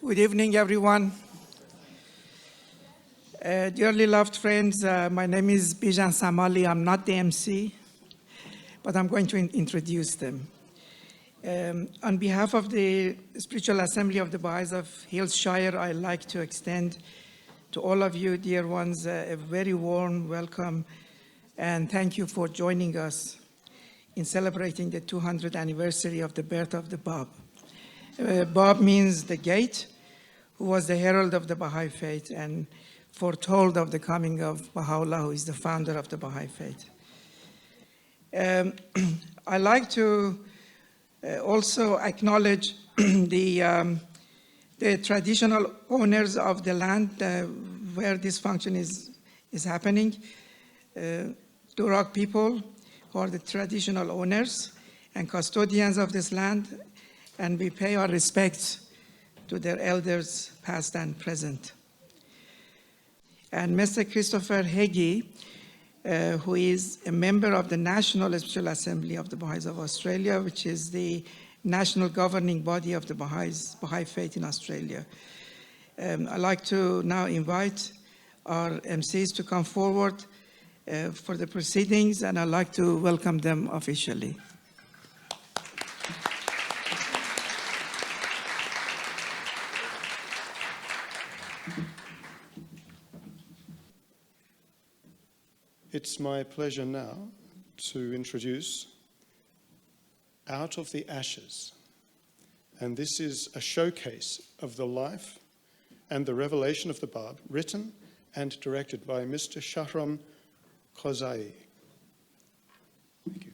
Good evening, everyone. Dearly loved friends, my name is Bijan Samali. I'm not the MC, but I'm going to introduce them. On behalf of the Spiritual Assembly of the Baha'is of Hillshire, I'd like to extend to all of you, dear ones, a very warm welcome and thank you for joining us in celebrating the 200th anniversary of the birth of the Bab. Bab means the gate, who was the herald of the Baha'i faith and foretold of the coming of Baha'u'llah, who is the founder of the Baha'i faith. I'd like to also acknowledge the traditional owners of the land where this function is happening, Durak people, who are the traditional owners and custodians of this land, and we pay our respects to their elders, past and present. And Mr. Christopher Heggie, who is a member of the National Spiritual Assembly of the Baha'is of Australia, which is the national governing body of the Baha'i faith in Australia. I'd like to now invite our MCs to come forward for the proceedings, and I'd like to welcome them officially. It's my pleasure now to introduce Out of the Ashes. And this is a showcase of the life and the revelation of the Bab, written and directed by Mr. Shahram Khozai. Thank you.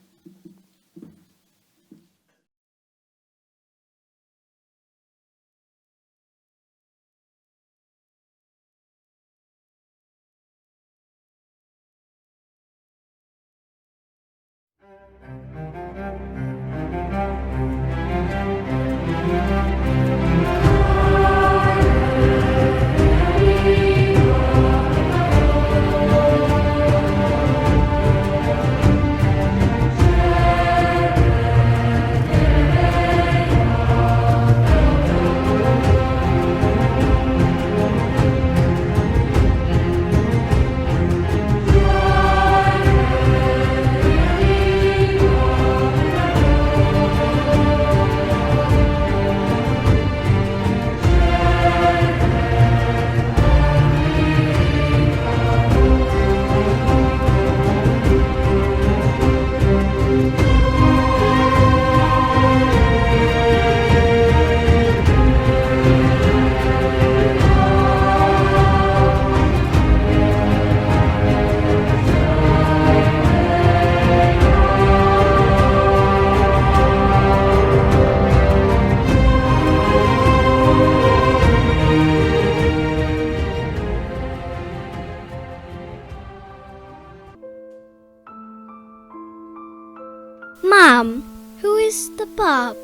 Mom, who is the Bab?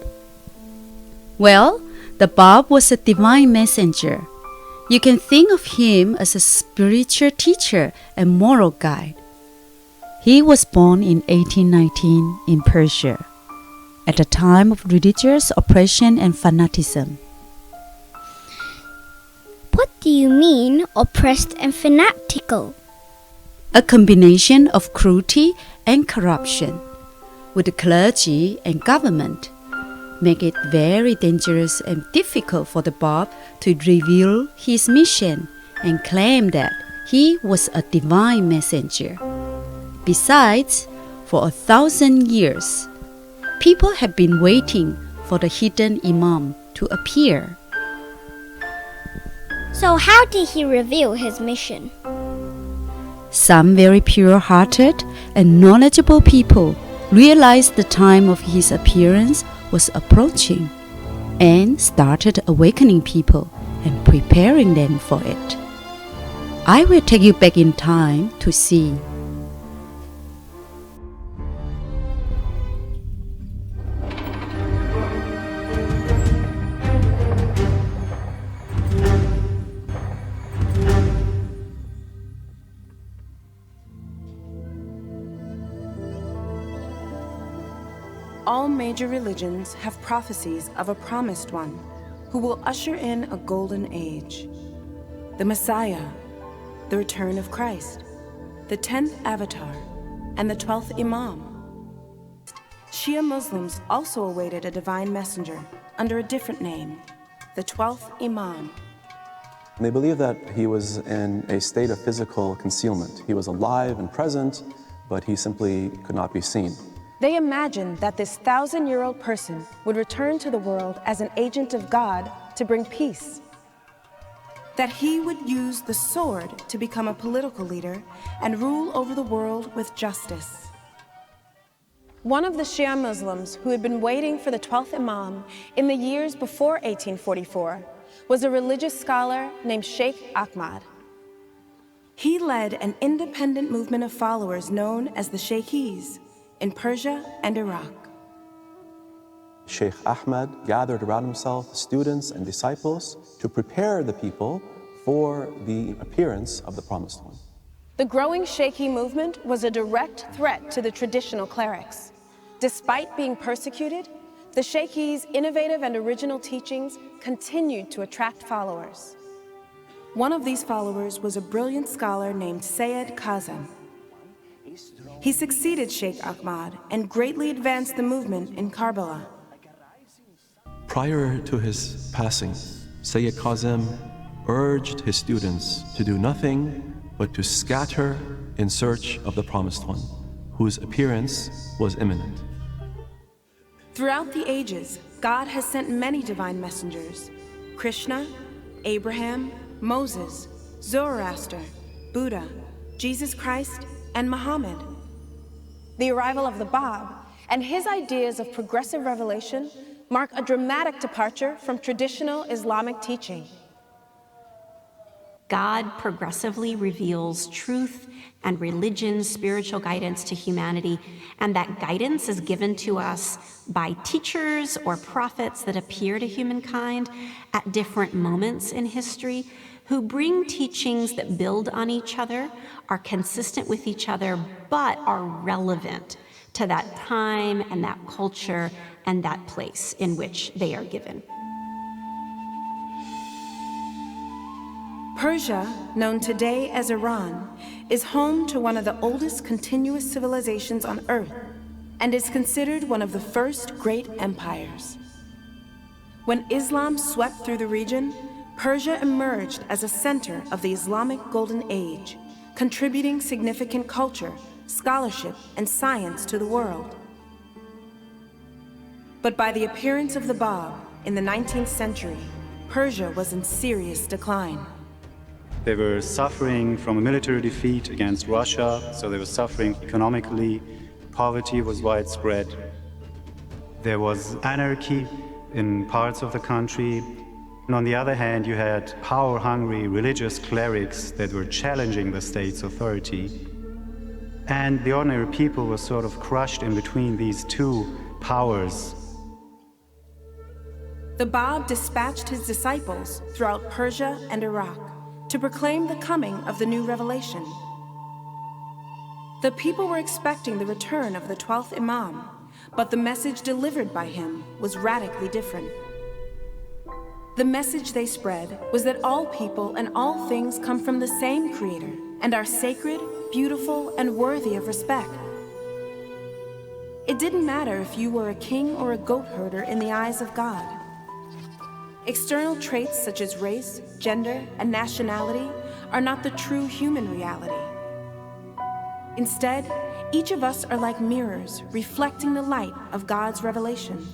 Well, the Bab was a divine messenger. You can think of him as a spiritual teacher and moral guide. He was born in 1819 in Persia, at a time of religious oppression and fanaticism. What do you mean, oppressed and fanatical? A combination of cruelty and corruption with the clergy and government make it very dangerous and difficult for the Bab to reveal his mission and claim that he was a divine messenger. Besides, for 1,000 years, people have been waiting for the hidden Imam to appear. So how did he reveal his mission? Some very pure-hearted and knowledgeable people realized the time of his appearance was approaching and started awakening people and preparing them for it. I will take you back in time to see. All major religions have prophecies of a promised one, who will usher in a golden age. The Messiah, the return of Christ, the 10th Avatar, and the 12th Imam. Shia Muslims also awaited a divine messenger under a different name, the 12th Imam. They believe that he was in a state of physical concealment. He was alive and present, but he simply could not be seen. They imagined that this 1,000-year-old person would return to the world as an agent of God to bring peace. That he would use the sword to become a political leader and rule over the world with justice. One of the Shia Muslims who had been waiting for the 12th Imam in the years before 1844 was a religious scholar named Sheikh Ahmad. He led an independent movement of followers known as the Sheikhis in Persia and Iraq. Sheikh Ahmad gathered around himself students and disciples to prepare the people for the appearance of the Promised One. The growing Sheikhi movement was a direct threat to the traditional clerics. Despite being persecuted, the Sheikhis' innovative and original teachings continued to attract followers. One of these followers was a brilliant scholar named Sayyid Kazem. He succeeded Sheikh Ahmad and greatly advanced the movement in Karbala. Prior to his passing, Sayyid Kazem urged his students to do nothing but to scatter in search of the Promised One, whose appearance was imminent. Throughout the ages, God has sent many divine messengers: Krishna, Abraham, Moses, Zoroaster, Buddha, Jesus Christ, and Muhammad. The arrival of the Bab and his ideas of progressive revelation mark a dramatic departure from traditional Islamic teaching. God progressively reveals truth and religion's spiritual guidance to humanity, and that guidance is given to us by teachers or prophets that appear to humankind at different moments in history, who bring teachings that build on each other, are consistent with each other, but are relevant to that time and that culture and that place in which they are given. Persia, known today as Iran, is home to one of the oldest continuous civilizations on Earth and is considered one of the first great empires. When Islam swept through the region, Persia emerged as a center of the Islamic Golden Age, contributing significant culture, scholarship, and science to the world. But by the appearance of the Bab in the 19th century, Persia was in serious decline. They were suffering from a military defeat against Russia, so they were suffering economically. Poverty was widespread. There was anarchy in parts of the country. And on the other hand, you had power-hungry religious clerics that were challenging the state's authority. And the ordinary people were sort of crushed in between these two powers. The Bab dispatched his disciples throughout Persia and Iraq to proclaim the coming of the new revelation. The people were expecting the return of the 12th Imam, but the message delivered by him was radically different. The message they spread was that all people and all things come from the same Creator and are sacred, beautiful, and worthy of respect. It didn't matter if you were a king or a goat herder in the eyes of God. External traits such as race, gender, and nationality are not the true human reality. Instead, each of us are like mirrors reflecting the light of God's revelation.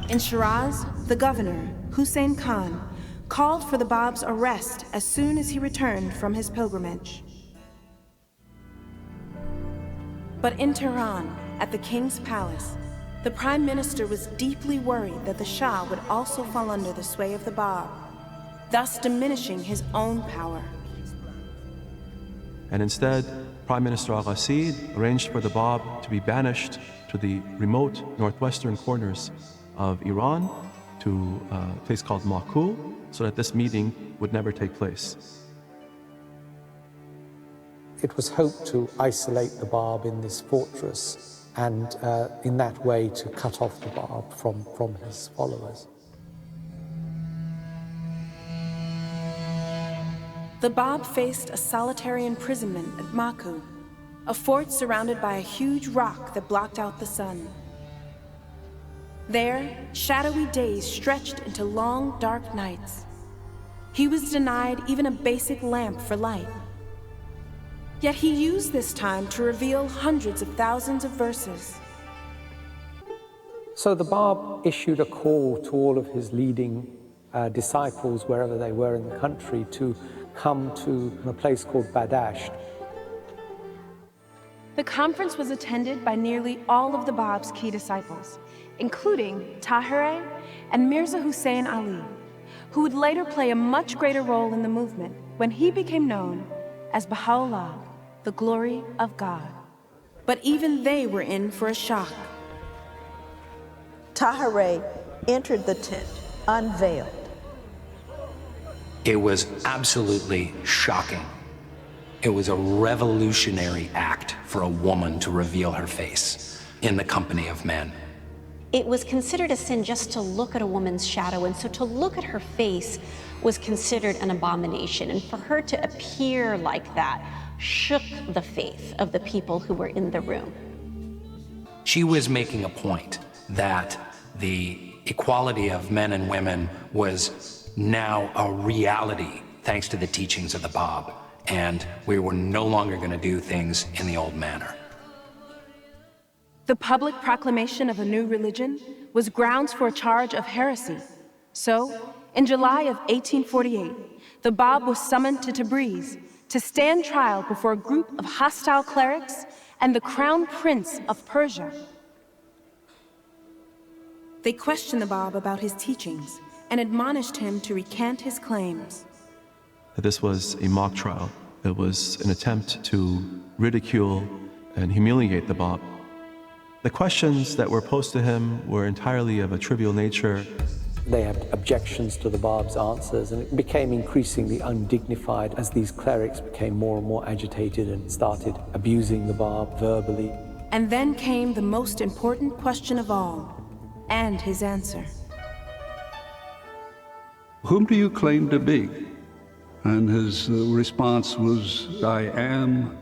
In Shiraz, the governor, Hussein Khan, called for the Bab's arrest as soon as he returned from his pilgrimage. But in Tehran, at the king's palace, the prime minister was deeply worried that the Shah would also fall under the sway of the Bab, thus diminishing his own power. And instead, Prime Minister Al-Ghasid arranged for the Bab to be banished to the remote northwestern corners of Iran, to a place called Makul, so that this meeting would never take place. It was hoped to isolate the Bab in this fortress and in that way to cut off the Bab from his followers. the Bab faced a solitary imprisonment at Maku, a fort surrounded by a huge rock that blocked out the sun. There, shadowy days stretched into long, dark nights. He was denied even a basic lamp for light. Yet he used this time to reveal hundreds of thousands of verses. So the Bab issued a call to all of his leading disciples, wherever they were in the country, to come to a place called Badasht. The conference was attended by nearly all of the Bab's key disciples, including Tahirih and Mirza Hussein Ali, who would later play a much greater role in the movement when he became known as Baha'u'llah, the glory of God. But even they were in for a shock. Tahirih entered the tent, unveiled. It was absolutely shocking. It was a revolutionary act for a woman to reveal her face in the company of men. It was considered a sin just to look at a woman's shadow, and so to look at her face was considered an abomination. And for her to appear like that shook the faith of the people who were in the room. She was making a point that the equality of men and women was now a reality thanks to the teachings of the Bab, and we were no longer going to do things in the old manner. The public proclamation of a new religion was grounds for a charge of heresy. So, in July of 1848, the Bab was summoned to Tabriz to stand trial before a group of hostile clerics and the crown prince of Persia. They questioned the Bab about his teachings and admonished him to recant his claims. This was a mock trial. It was an attempt to ridicule and humiliate the Bab. The questions that were posed to him were entirely of a trivial nature. They had objections to the Bab's answers, and it became increasingly undignified as these clerics became more and more agitated and started abusing the Bab verbally. And then came the most important question of all, and his answer. Whom do you claim to be? And his response was, I am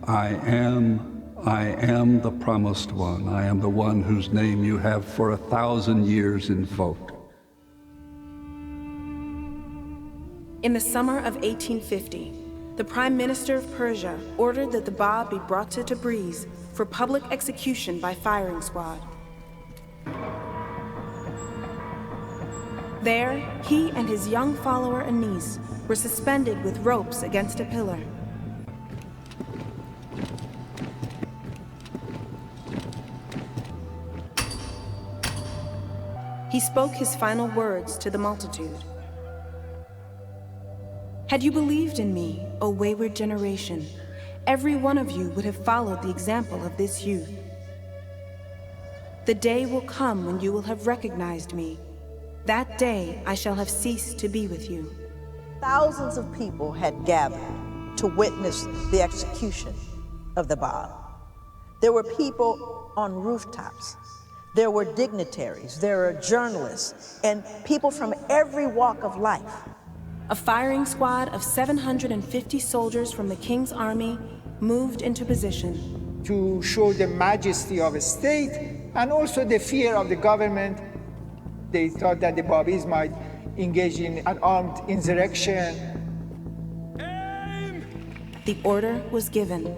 the promised one. I am the one whose name you have for 1,000 years invoked. In the summer of 1850, the Prime Minister of Persia ordered that the Bab be brought to Tabriz for public execution by firing squad. There, he and his young follower Anis were suspended with ropes against a pillar. He spoke his final words to the multitude. Had you believed in me, O wayward generation, every one of you would have followed the example of this youth. The day will come when you will have recognized me. That day I shall have ceased to be with you. Thousands of people had gathered to witness the execution of the Bab. There were people on rooftops. There were dignitaries, there were journalists, and people from every walk of life. A firing squad of 750 soldiers from the king's army moved into position. To show the majesty of a state and also the fear of the government, they thought that the Babis might engage in an armed insurrection. Aim! The order was given.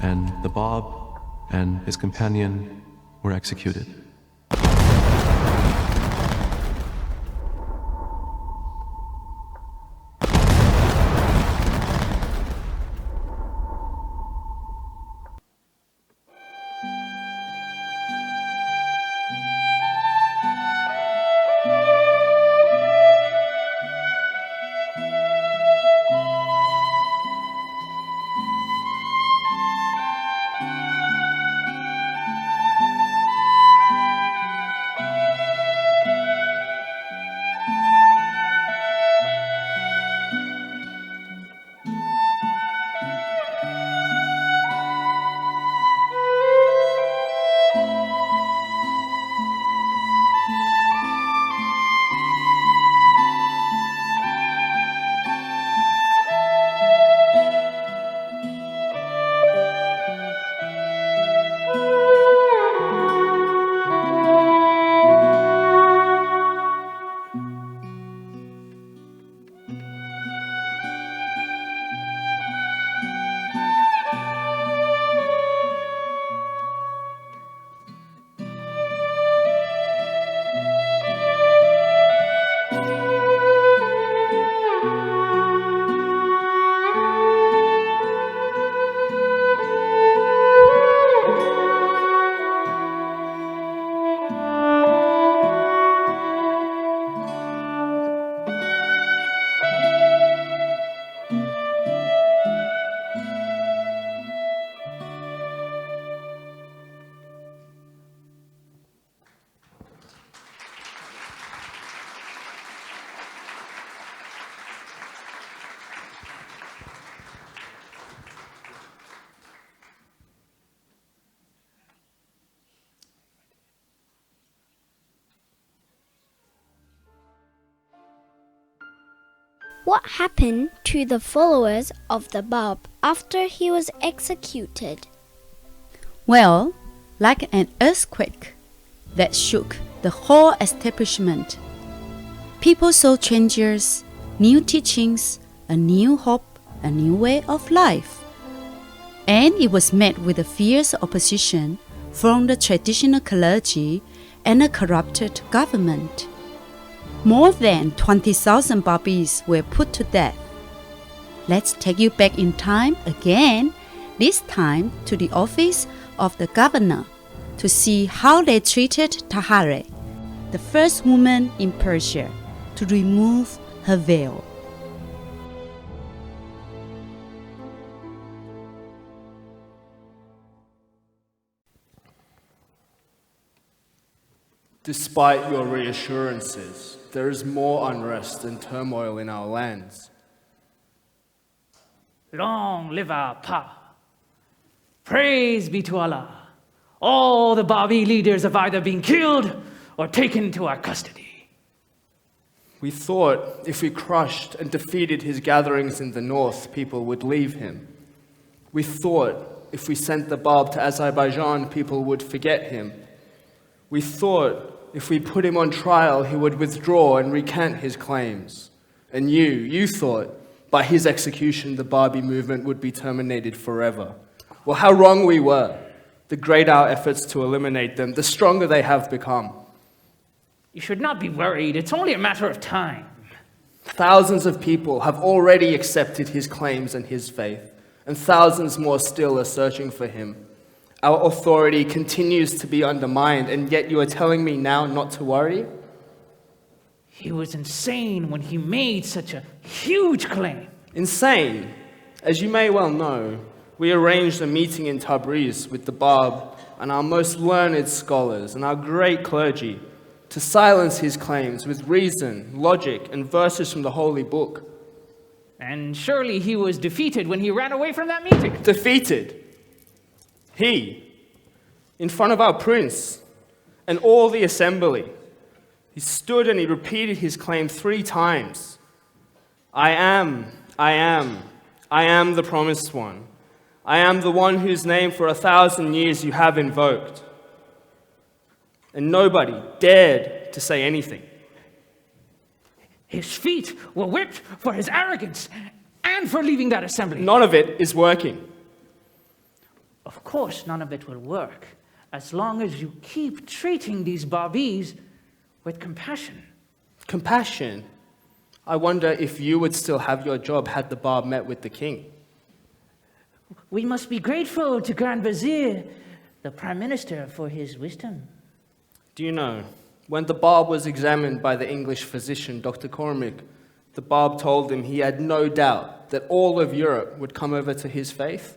And the Bab and his companion were executed. What happened to the followers of the Bab after he was executed? Well, like an earthquake that shook the whole establishment, people saw changes, new teachings, a new hope, a new way of life. And it was met with a fierce opposition from the traditional clergy and a corrupted government. More than 20,000 Babis were put to death. Let's take you back in time again, this time to the office of the governor, to see how they treated Tahare, the first woman in Persia to remove her veil. Despite your reassurances, there is more unrest and turmoil in our lands. Long live our Pa. Praise be to Allah. All the Babi leaders have either been killed or taken into our custody. We thought if we crushed and defeated his gatherings in the north, people would leave him. We thought if we sent the Bab to Azerbaijan, people would forget him. We thought if we put him on trial, he would withdraw and recant his claims. And you thought by his execution, the Babi movement would be terminated forever. Well, how wrong we were. The greater our efforts to eliminate them, the stronger they have become. You should not be worried. It's only a matter of time. Thousands of people have already accepted his claims and his faith, and thousands more still are searching for him. Our authority continues to be undermined, and yet you are telling me now not to worry? He was insane when he made such a huge claim. Insane? As you may well know, we arranged a meeting in Tabriz with the Bab and our most learned scholars and our great clergy to silence his claims with reason, logic, and verses from the Holy Book. And surely he was defeated when he ran away from that meeting. Defeated? He, in front of our prince and all the assembly, he stood and he repeated his claim 3 times. I am the promised one. I am the one whose name for 1,000 years you have invoked. And nobody dared to say anything. His feet were whipped for his arrogance and for leaving that assembly. None of it is working. Of course, none of it will work as long as you keep treating these Babis with compassion. Compassion? I wonder if you would still have your job had the Bab met with the king. We must be grateful to Grand Vizier, the Prime Minister, for his wisdom. Do you know, when the Bab was examined by the English physician, Dr. Cormick, the Bab told him he had no doubt that all of Europe would come over to his faith?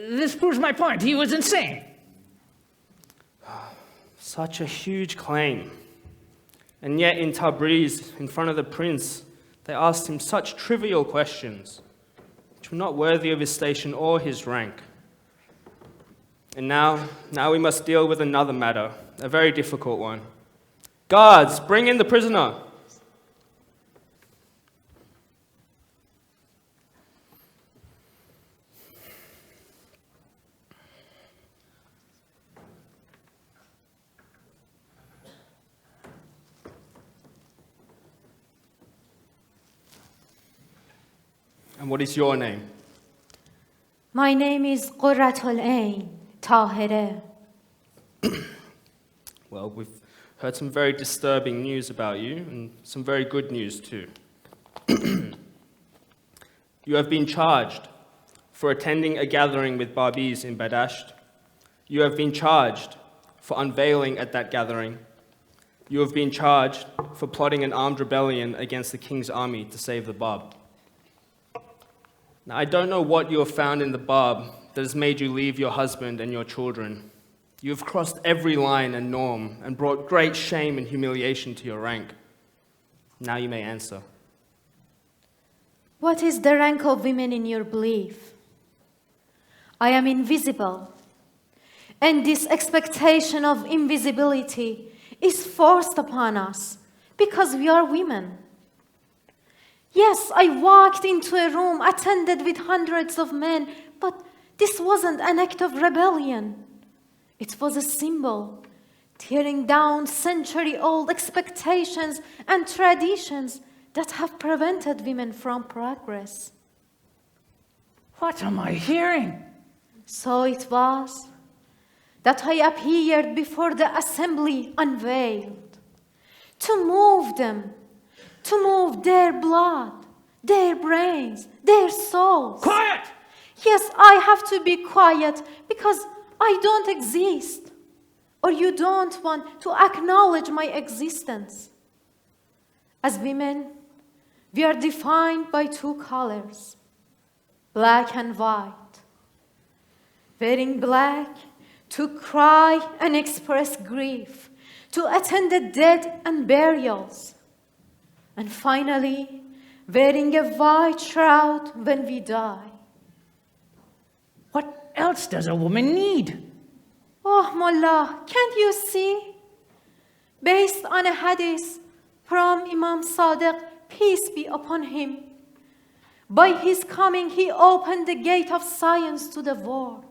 This proves my point. He was insane. Such a huge claim. And yet in Tabriz, in front of the prince, they asked him such trivial questions, which were not worthy of his station or his rank. And now we must deal with another matter, a very difficult one. Guards, bring in the prisoner. And what is your name? My name is Qurratul Ain, Tahire. Well, we've heard some very disturbing news about you, and some very good news too. You have been charged for attending a gathering with Babis in Badasht. You have been charged for unveiling at that gathering. You have been charged for plotting an armed rebellion against the king's army to save the Bab. Now, I don't know what you have found in the Bab that has made you leave your husband and your children. You have crossed every line and norm and brought great shame and humiliation to your rank. Now you may answer. What is the rank of women in your belief? I am invisible, and this expectation of invisibility is forced upon us because we are women. Yes, I walked into a room attended with hundreds of men, but this wasn't an act of rebellion. It was a symbol, tearing down century-old expectations and traditions that have prevented women from progress. What am I hearing? So it was that I appeared before the assembly unveiled, to move them, to move their blood, their brains, their souls. Quiet! Yes, I have to be quiet because I don't exist, or you don't want to acknowledge my existence. As women, we are defined by two colors, black and white. Wearing black to cry and express grief, to attend the dead and burials, and finally, wearing a white shroud when we die. What else does a woman need? Oh, Mullah, can't you see? Based on a hadith from Imam Sadiq, peace be upon him, by his coming, he opened the gate of science to the world,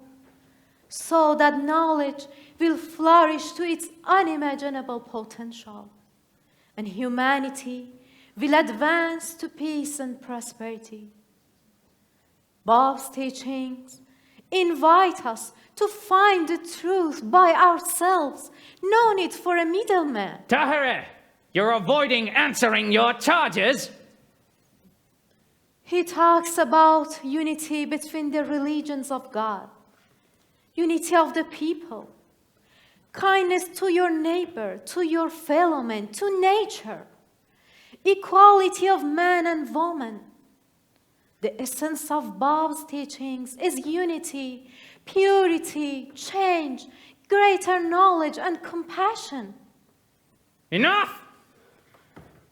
so that knowledge will flourish to its unimaginable potential, and humanity will advance to peace and prosperity. Bab's teachings invite us to find the truth by ourselves. No need for a middleman. Tahira, you're avoiding answering your charges. He talks about unity between the religions of God, unity of the people, kindness to your neighbor, to your fellow man, to nature, equality of man and woman. The essence of Bab's teachings is unity, purity, change, greater knowledge, and compassion. Enough!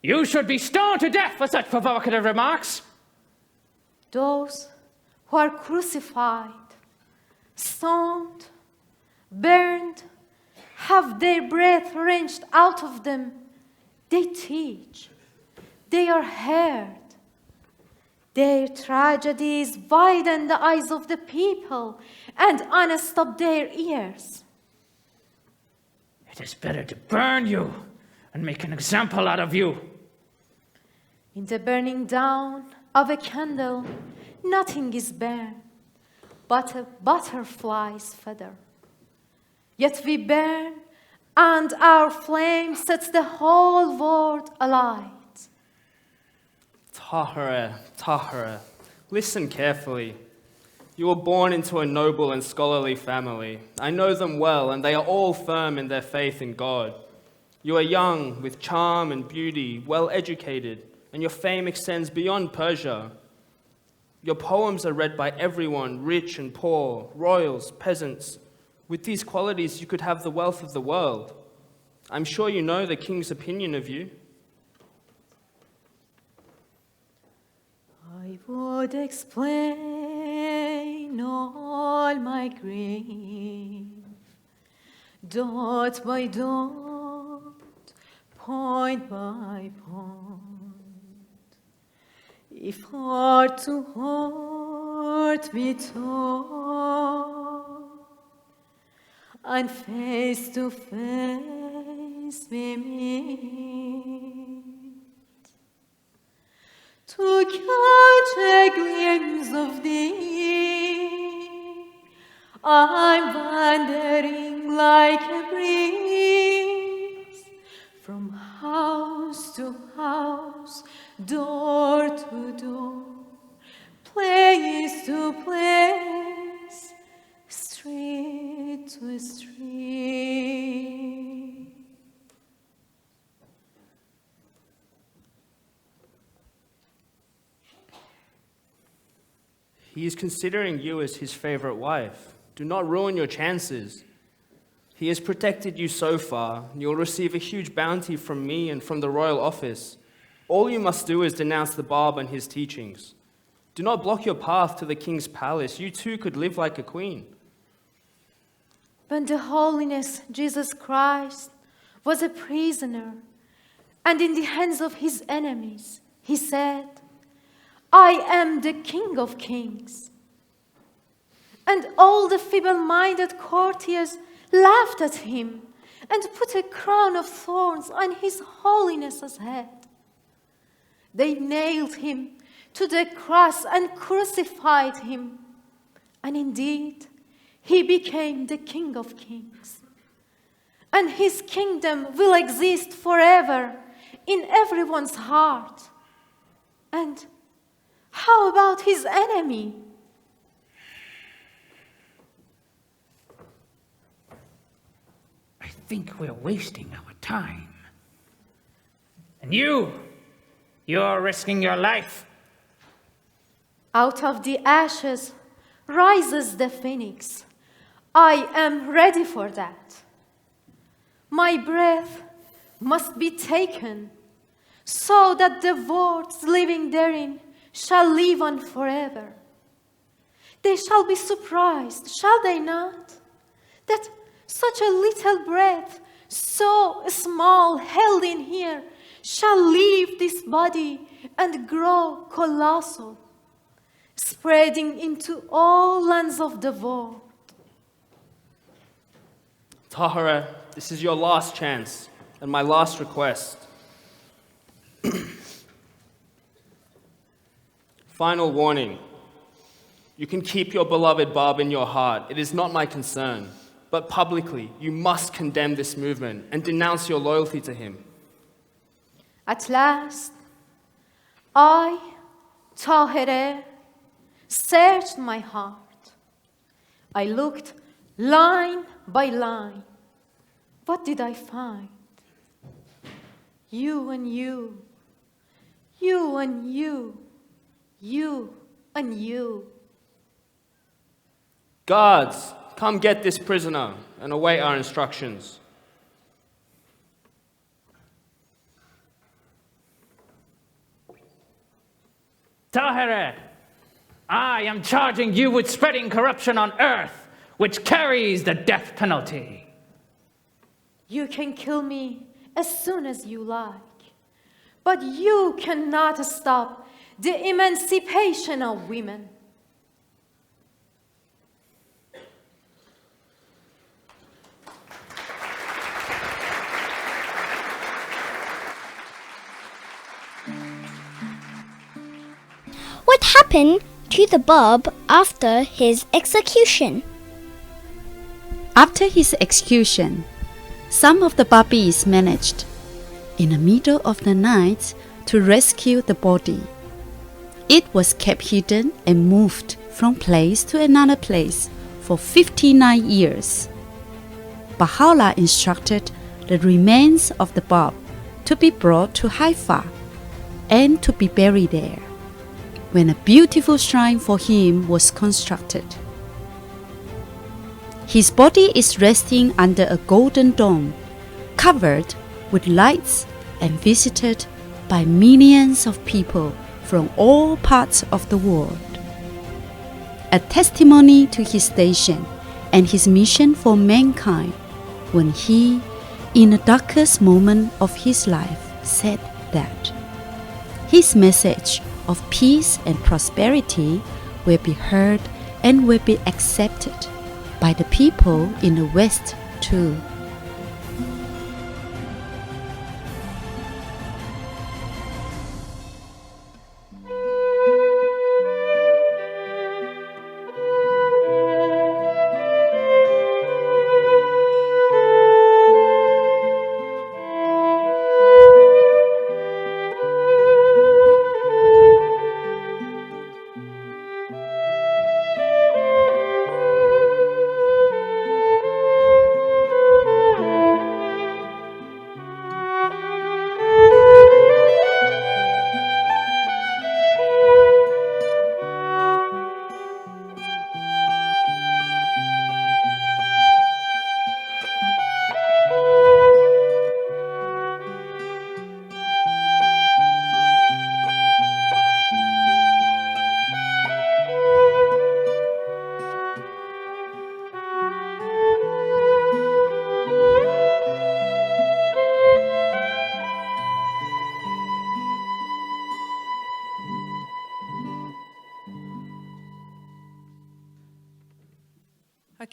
You should be stoned to death for such provocative remarks. Those who are crucified, stoned, burned, have their breath wrenched out of them, they teach, they are heard. Their tragedies widen the eyes of the people and unstop their ears. It is better to burn you and make an example out of you. In the burning down of a candle, nothing is burned but a butterfly's feather. Yet we burn, and our flame sets the whole world alight. Tahira, listen carefully. You were born into a noble and scholarly family. I know them well, and they are all firm in their faith in God. You are young, with charm and beauty, well educated, and your fame extends beyond Persia. Your poems are read by everyone, rich and poor, royals, peasants. With these qualities, you could have the wealth of the world. I'm sure you know the king's opinion of you. I would explain all my grief, dot by dot, point by point. If heart to heart we talk, and face to face we meet, to catch a glimpse of thee, I'm wandering like a breeze, from house to house, door to door, place to place, street to street. He is considering you as his favorite wife. Do not ruin your chances. He has protected you so far. You'll receive a huge bounty from me and from the royal office. All you must do is denounce the Bab and his teachings. Do not block your path to the king's palace. You too could live like a queen. When the holiness Jesus Christ was a prisoner and in the hands of his enemies, he said, I am the King of Kings. And all the feeble-minded courtiers laughed at him and put a crown of thorns on his holiness's head. They nailed him to the cross and crucified him. And indeed, he became the King of Kings. And his kingdom will exist forever in everyone's heart. And how about his enemy? I think we're wasting our time. And you're risking your life. Out of the ashes rises the phoenix. I am ready for that. My breath must be taken so that the words living therein shall live on forever. They shall be surprised, shall they not, that such a little breath, so small, held in here, shall leave this body and grow colossal, spreading into all lands of the world. Tahara, this is your last chance and my last request. Final warning. You can keep your beloved Bab in your heart. It is not my concern. But publicly, you must condemn this movement and denounce your loyalty to him. At last, I, Tahireh, searched my heart. I looked line by line. What did I find? You and you, you and you, you and you. Guards, come get this prisoner and await our instructions. Tahireh, I am charging you with spreading corruption on earth, which carries the death penalty. You can kill me as soon as you like, but you cannot stop the emancipation of women. What happened to the Bab after his execution? After his execution, some of the Babis managed, in the middle of the night, to rescue the body. It was kept hidden and moved from place to another place for 59 years. Baha'u'llah instructed the remains of the Bab to be brought to Haifa and to be buried there, when a beautiful shrine for him was constructed. His body is resting under a golden dome, covered with lights and visited by millions of people from all parts of the world. A testimony to his station and his mission for mankind when he, in the darkest moment of his life, said that his message of peace and prosperity will be heard and will be accepted by the people in the West too.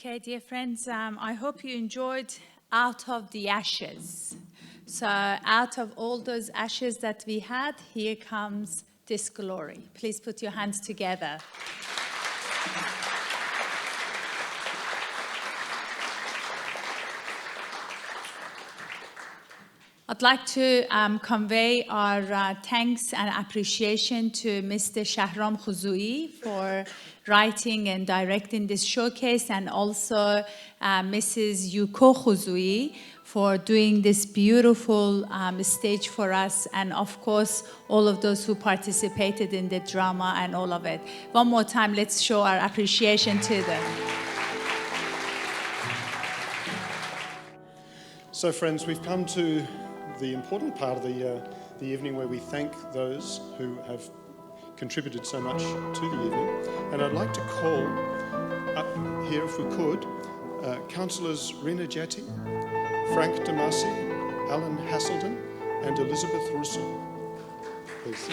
Okay, dear friends, I hope you enjoyed Out of the Ashes. So out of all those ashes that we had, here comes this glory. Please put your hands together. I'd like to convey our thanks and appreciation to Mr. Shahram Khuzui for writing and directing this showcase, and also Mrs. Yuko Khuzui for doing this beautiful stage for us, and of course all of those who participated in the drama and all of it. One more time, let's show our appreciation to them. So friends, we've come to the important part of the evening where we thank those who have contributed so much to the evening. And I'd like to call up here, if we could, Councillors Rina Jetty, Frank Damasi, Alan Haselden, and Elizabeth Russo. Please.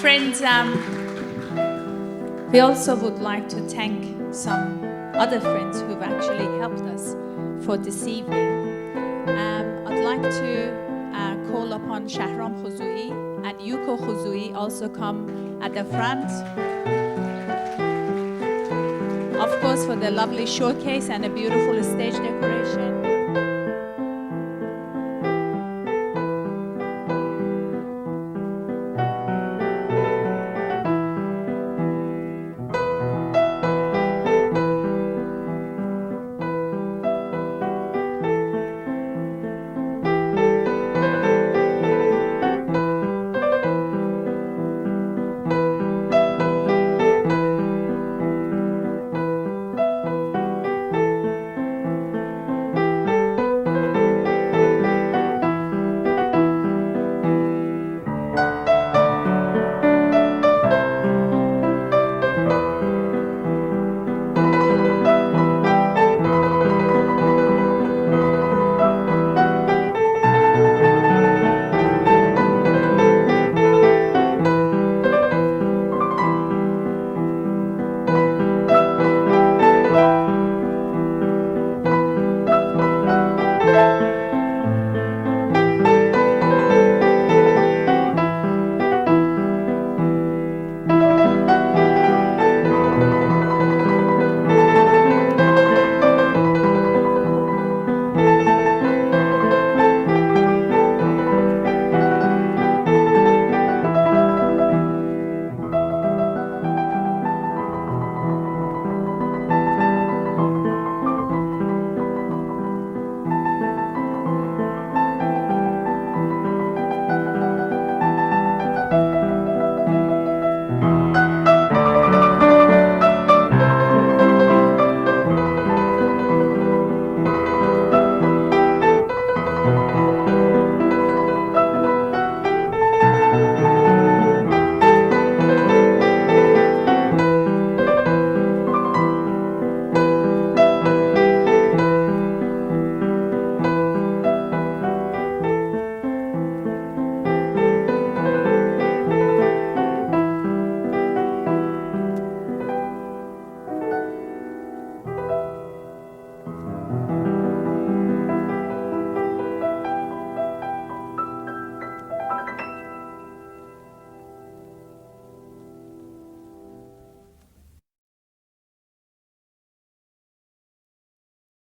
Friends, we also would like to thank some other friends who've actually helped us for this evening. I'd like to call upon Shahram Khuzui and Yuko Khuzui also come at the front. Of course, for the lovely showcase and a beautiful stage decoration.